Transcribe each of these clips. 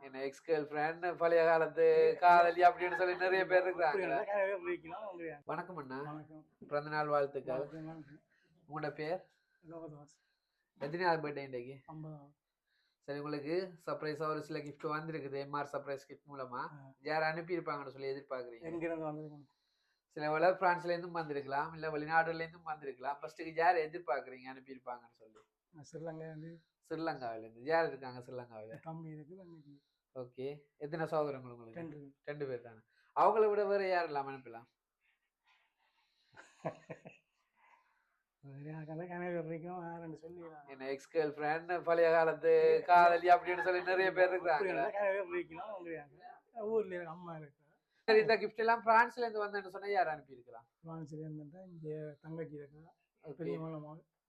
என்ன X girl friend பழைய காலத்து காதலி அப்படின்னு சொல்லி நிறைய பேர் இருக்கிறாங்க. வணக்கம் அண்ணா, பிறந்த நாள் வாழ்த்துக்கள். உங்களோட பேர்? எத்தனையாவது பர்த்டே இன்றைக்கு? சரி, உங்களுக்கு சர்ப்ரைஸா ஒரு சில கிஃப்ட் வந்திருக்குது எம்ஆர் சர்ப்ரைஸ் கிஃப்ட் மூலமா. யார் அனுப்பியிருப்பாங்கன்னு சொல்லி எதிர்பார்க்குறீங்க? சில வேளை பிரான்ஸ்ல இருந்தும் வந்திருக்கலாம், இல்ல வெளிநாடுல இருந்தும் வந்திருக்கலாம். ஃபர்ஸ்ட்டுக்கு யார் எதிர்பார்க்குறீங்க அனுப்பியிருப்பாங்கன்னு சொல்லி? ஸ்ரீலங்காவில இருந்து. யார் இருக்காங்க ஸ்ரீலங்காவில? ஓகே. எத்தனை சகோதரங்கள் உங்களுக்கு? 2 பேர் தானே. அவங்கள விட வேற யாரெல்லாம் அனுப்பலாம்? என்ன எக்ஸ் கேர்ள் ஃப்ரெண்ட் பழைய காலத்து காதலி அப்படின்னு சொல்லி நிறைய பேர் இருக்கிறாங்க. சரி, இந்த கிஃப்ட் எல்லாம் பிரான்ஸ்ல இருந்து வந்தேன்னு சொன்னா யார் அனுப்பி இருக்கலாம்?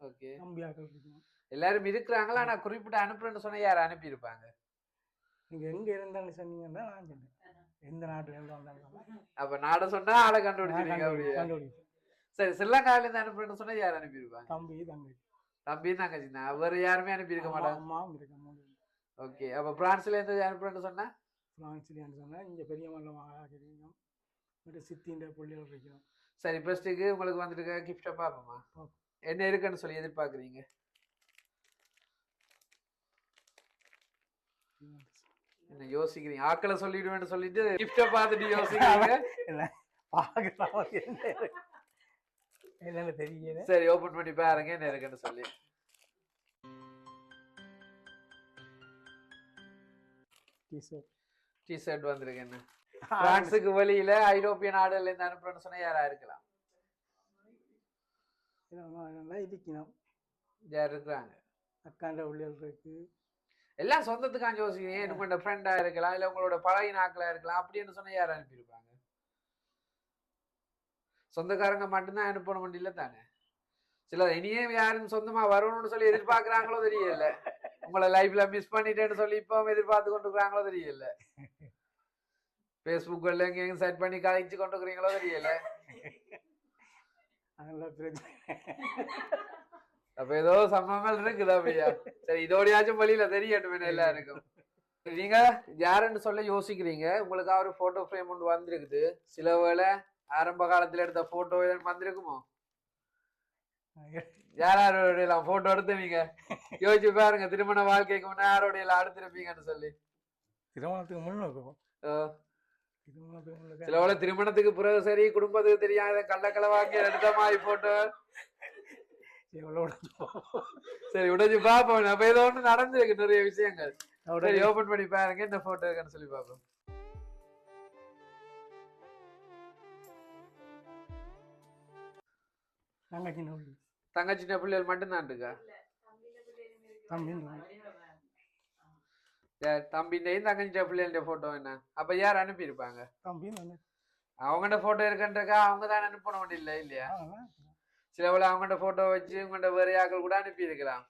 ஓகே, எல்லாரும் இருக்கிறாங்களா? நான் குறிப்பிட்ட அனுப்புறேன்னு சொன்னா யார் அனுப்பி இருப்பாங்க? நீங்க எங்க இருந்தாலும் சொன்னீங்கன்னா நான் சொன்னேன். எந்த நாட்டுல இருந்து வந்தாலும் அப்ப நாட சொன்னா ஆளை கண்டுபிடிச்சிருக்கீங்க. சரி, ஸ்ரீலங்காவில இருந்து அனுப்புறேன்னு சொன்னா யார் அனுப்பியிருப்பாங்க? தம்பி தங்கச்சி தான். அவர் யாருமே அனுப்பியிருக்க மாட்டாங்க. ஓகே, அப்ப பிரான்ஸ்ல இருந்து அனுப்புறேன்னு சொன்னா? இங்க பெரிய மல்ல சித்தின்ற பிள்ளைகள் வைக்கணும். சரி, ஃபர்ஸ்ட்டுக்கு உங்களுக்கு வந்துட்டு கிஃப்டை பார்ப்போமா? என்ன இருக்குன்னு சொல்லி எதிர்பார்க்குறீங்க? என்ன யோசிக்கிறீங்க? ஆக்களை சொல்லிடுவேன்னு சொல்லிட்டு கிஃப்டை பார்த்துட்டு யோசிக்கிறீங்க. என்னன்னு தெரியல. சரி, ஓபன் பண்ணி பாருங்க என்ன இருக்குன்னு சொல்லி. டிஷர்ட் வந்திருக்கு. என்ன பிரான்ஸுக்கு வெளியில ஐரோப்பிய நாடுகள்ல இருந்து அனுப்புறேன்னு சொன்னா யாரா இருக்கலாம்? யார் இருக்கிறாங்க? அக்காண்ட உள்ளியல் இருக்கு. எல்லாம் சொந்தத்துக்கான யோசிக்கிறீங்க. உங்களோட ஃப்ரெண்டா இருக்கலாம், இல்ல உங்களோட பழைய நாட்களா இருக்கலாம். அப்படின்னு சொன்னா யார் அனுப்பியிருப்பாங்க? சொந்தக்காரங்க மட்டும்தான் அனுப்பணும் வண்டியில தானே. சில இனியே யாரும் சொந்தமா வரணும்னு சொல்லி எதிர்பார்க்கிறாங்களோ தெரியல. உங்களை லைஃப்ல மிஸ் பண்ணிட்டேன்னு சொல்லி இப்போ எதிர்பார்த்து கொண்டு இருக்கிறாங்களோ தெரியல. பேஸ்புக்ல எங்கேயும் செட் பண்ணி கழிச்சு கொண்டு இருக்கிறீங்களோ தெரியல. அப்ப ஏதோ சம்பவங்கள் இருக்குதா அப்படியா? சரி, இதோடையாச்சும் வழியில தெரியட்டும் எல்லாருக்கும். நீங்க யாருன்னு சொல்ல யோசிக்கிறீங்க. உங்களுக்கு ஒரு போட்டோ ஃப்ரேம் ஒன்று வந்திருக்குது. சில வேளை ஆரம்ப காலத்துல எடுத்த போட்டோ வந்திருக்குமோ? யாரோட போட்டோ எடுத்து நீங்க யோசிச்சு பாருங்க. திருமண வாழ்க்கைக்கு முன்ன யாரோட அடுத்திருப்பீங்கன்னு சொல்லி. திருமணத்துக்கு முன்னும் சில வேளை திருமணத்துக்கு பிறகு சரி, குடும்பத்துக்கு தெரியாத கள்ளக்களவாக்கி எடுத்த மாதிரி போட்டோ. சரி, உடஞ்சு பாப்போம். அப்ப ஏதோ ஒண்ணு நடந்திருக்கு நிறைய விஷயங்கள். ஓபன் பண்ணி பாருங்க என்ன போட்டோ இருக்குன்னு சொல்லி பாப்போம். தங்கச்சின பிள்ளைகள் மட்டும்தான் இருக்கா? தம்பிண்டையும் தங்கச்சிட்ட பிள்ளைகள போட்டோ என்ன? அப்ப யார் அனுப்பி இருப்பாங்க? அவங்கள்ட போட்டோ இருக்குன்றக்கா அவங்க தான் அனுப்பணும் ஒண்ணு இல்லை இல்லையா? சில வேளை அவங்கள்ட போட்டோ வச்சு உங்கள்ட வேற யாக்கள் கூட அனுப்பி இருக்கலாம்.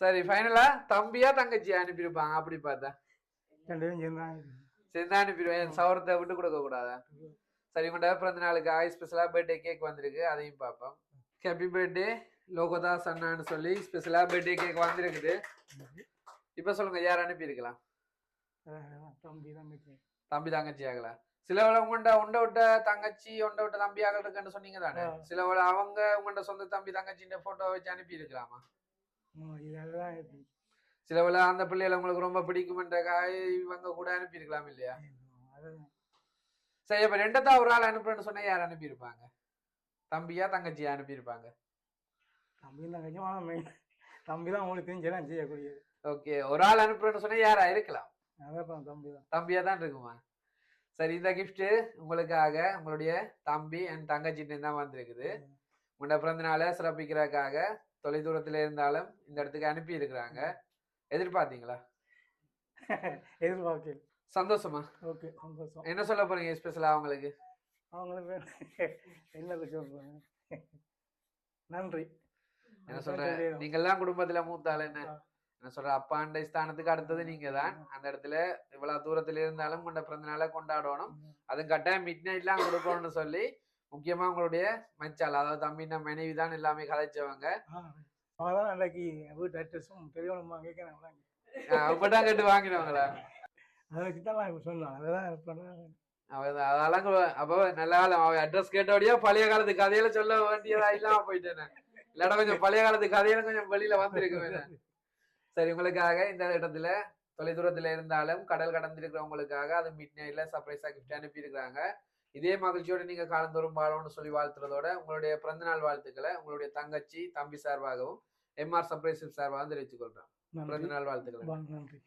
சரி, ஃபைனலா தம்பியா தங்கச்சியா அனுப்பியிருப்பாங்க? அப்படி பார்த்தா சேர்ந்தா அனுப்பிடுவேன். சவரத்தை விட்டு கொடுக்க கூடாதா? சரி, உங்கள்ட பிறந்த நாளுக்கு ஸ்பெஷலா பர்த்டே கேக் வந்திருக்கு, அதையும் பார்ப்போம். ஹாப்பி பர்த்டே லோகதாஸ் அண்ணான்னு சொல்லி ஸ்பெஷலா பர்த்டே கேக் வந்திருக்குது. இப்ப சொல்லுங்க, யார் அனுப்பி இருக்கலாம்? தம்பி தங்கச்சி ஆகலாம். சில வேளை உண்ட விட்ட தங்கச்சி ஒண்ட விட்ட தம்பி ஆகல் இருக்குன்னு சொன்னீங்க தானே. சில வேளை அவங்க உங்கள்ட சொந்த தம்பி தங்கச்சின்ற போட்டோ வச்சு அனுப்பி இருக்கலாமா? சில வேளை அந்த பிள்ளைகளை உங்களுக்கு ரொம்ப பிடிக்கும்ன்றக்காக இவங்க கூட அனுப்பி இருக்கலாம் இல்லையா? சரி, அப்ப ரெண்டத்தா ஒரு ஆள் அனுப்புறேன்னு சொன்னா யார் அனுப்பி இருப்பாங்க? தம்பியா தங்கச்சியா அனுப்பி இருப்பாங்க? தம்பிதான் உங்களுக்கு தெரிஞ்சதான் செய்யக்கூடியது. ஓகே, ஒரு ஆள் அனுப்புறேன்னு சொன்னா யாரா இருக்கலாம்? தம்பியா தான் இருக்குமா? சரி, இந்த கிஃப்ட் உங்களுக்காக உங்களுடைய தம்பி அண்ட் தங்கச்சிட்டு தான் வந்திருக்குது. உங்களோட பிறந்த நாளை சிறப்பிக்கிறதுக்காக தொலைதூரத்துல இருந்தாலும் இந்த இடத்துக்கு அனுப்பி இருக்கிறாங்க. எதிர்பார்த்தீங்களா? எதிர்பார்க்க. சந்தோஷமா? ஓகே, சந்தோஷம். என்ன சொல்ல போறீங்க ஸ்பெஷலா அவங்களுக்கு? என்ன சொல்றேன், நன்றி. என்ன சொல்றேன், நீங்க எல்லாம் குடும்பத்துல மூத்தாள். என்ன சொல்ற, அப்பாண்ட ஸ்தானத்துக்கு அடுத்தது நீங்க தான். அந்த இடத்துல இவ்வளவு தூரத்துல இருந்தாலும் உங்களோட பிறந்த நாளை கொண்டாடணும். அதுவும் கட்டாயம் மிட் நைட்லாம் கொடுக்கணும்னு சொல்லி முக்கியமா உங்களுடைய மச்சால், அதாவது தம்பின மனைவி தான் எல்லாமே கதைச்சவங்க. அவதான் அன்றைக்கு வீட்டு அட்ரஸும் பெரியவனுமா கேட்குறாங்களா அவங்ககிட்ட கேட்டு வாங்கினவங்களா? அதை வச்சு தான் நான் சொன்னேன். அதுதான் அதெல்லாம் அப்ப நல்ல காலம் அவன் அட்ரஸ் கேட்டபடியா பழைய காலத்து கதையில சொல்ல வேண்டியதா இல்லாம போயிட்டேன். இல்லாட்ட கொஞ்சம் பழைய காலத்து கதையில கொஞ்சம் வெளியில வந்திருக்கு. சரி, உங்களுக்காக இந்த இடத்துல தொலைதூரத்துல இருந்தாலும் கடல் கடந்திருக்கிறவங்களுக்காக அது மிட் நைட்ல சர்ப்ரைஸா கிஃப்ட் அனுப்பி இருக்காங்க. இதே மகிழ்ச்சியோட நீங்க காலந்தோறும் வாழணும்னு சொல்லி வாழ்த்துறதோட உங்களுடைய பிறந்தநாள் வாழ்த்துக்களை உங்களுடைய தங்கச்சி தம்பி சார்பாகவும் MR சர்ப்ரைஸ் சார்பாகவும் தெரிவித்துக் கொள்றேன். பிறந்தநாள் வாழ்த்துக்கள். நன்றி.